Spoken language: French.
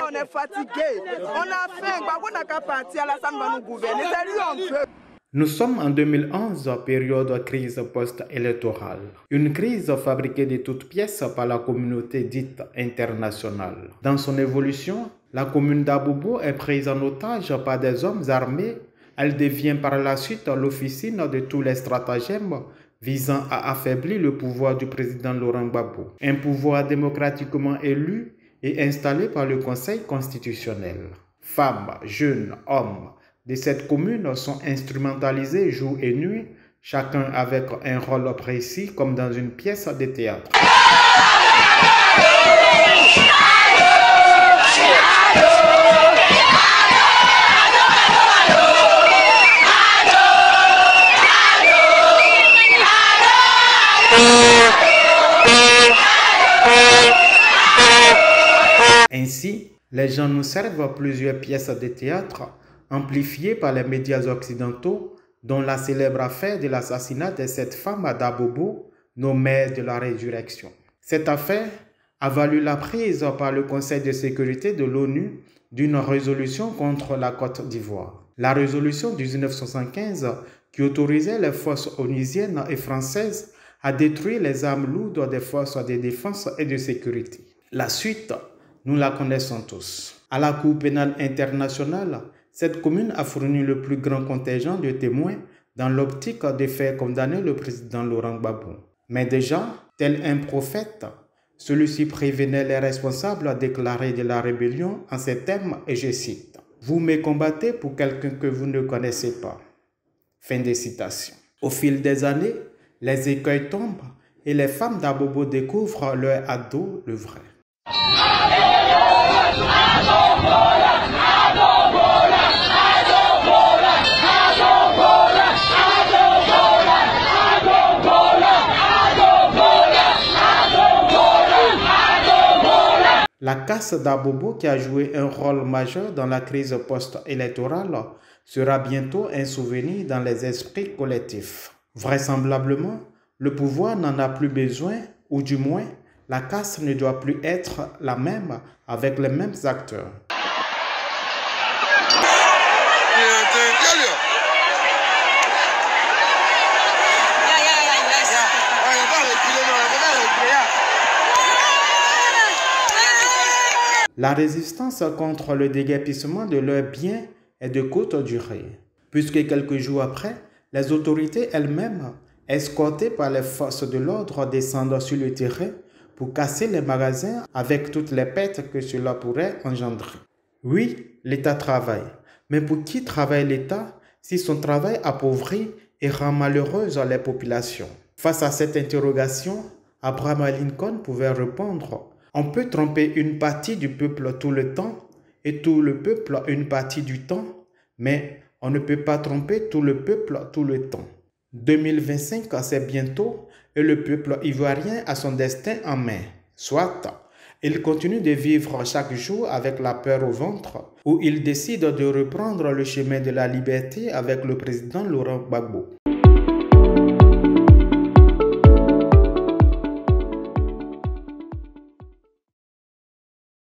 on est fatigué. On a faim. On n'a qu'à partir. Alassane va nous gouverner. C'est lui on veut. Nous sommes en 2011, période crise post-électorale. Une crise fabriquée de toutes pièces par la communauté dite internationale. Dans son évolution, la commune d'Abobo est prise en otage par des hommes armés. Elle devient par la suite l'officine de tous les stratagèmes visant à affaiblir le pouvoir du président Laurent Gbagbo. Un pouvoir démocratiquement élu et installé par le Conseil constitutionnel. Femmes, jeunes, hommes de cette commune sont instrumentalisés jour et nuit, chacun avec un rôle précis comme dans une pièce de théâtre. Ainsi, les gens nous servent plusieurs pièces de théâtre amplifiées par les médias occidentaux, dont la célèbre affaire de l'assassinat de cette femme à Dabobo, nommée de la résurrection. Cette affaire a valu la prise par le Conseil de sécurité de l'ONU d'une résolution contre la Côte d'Ivoire. La résolution de 1975 qui autorisait les forces onusiennes et françaises à détruire les armes lourdes des forces de défense et de sécurité. La suite, nous la connaissons tous. À la Cour pénale internationale, cette commune a fourni le plus grand contingent de témoins dans l'optique de faire condamner le président Laurent Gbagbo. Mais déjà, tel un prophète, celui-ci prévenait les responsables déclarés de la rébellion en ces termes, et je cite, « Vous me combattez pour quelqu'un que vous ne connaissez pas. » Fin de citation. Au fil des années, les écueils tombent et les femmes d'Abobo découvrent leur ado, le vrai. La casse d'Abobo, qui a joué un rôle majeur dans la crise post-électorale, sera bientôt un souvenir dans les esprits collectifs. Vraisemblablement, le pouvoir n'en a plus besoin, ou du moins, la casse ne doit plus être la même avec les mêmes acteurs. La résistance contre le déguerpissement de leurs biens est de courte durée, puisque quelques jours après, les autorités elles-mêmes, escortées par les forces de l'ordre, descendent sur le terrain pour casser les magasins avec toutes les pertes que cela pourrait engendrer. Oui, l'État travaille, mais pour qui travaille l'État si son travail appauvrit et rend malheureuses les populations? Face à cette interrogation, Abraham Lincoln pouvait répondre: on peut tromper une partie du peuple tout le temps et tout le peuple une partie du temps, mais on ne peut pas tromper tout le peuple tout le temps. 2025, c'est bientôt et le peuple ivoirien a son destin en main. Soit, il continue de vivre chaque jour avec la peur au ventre, ou il décide de reprendre le chemin de la liberté avec le président Laurent Gbagbo.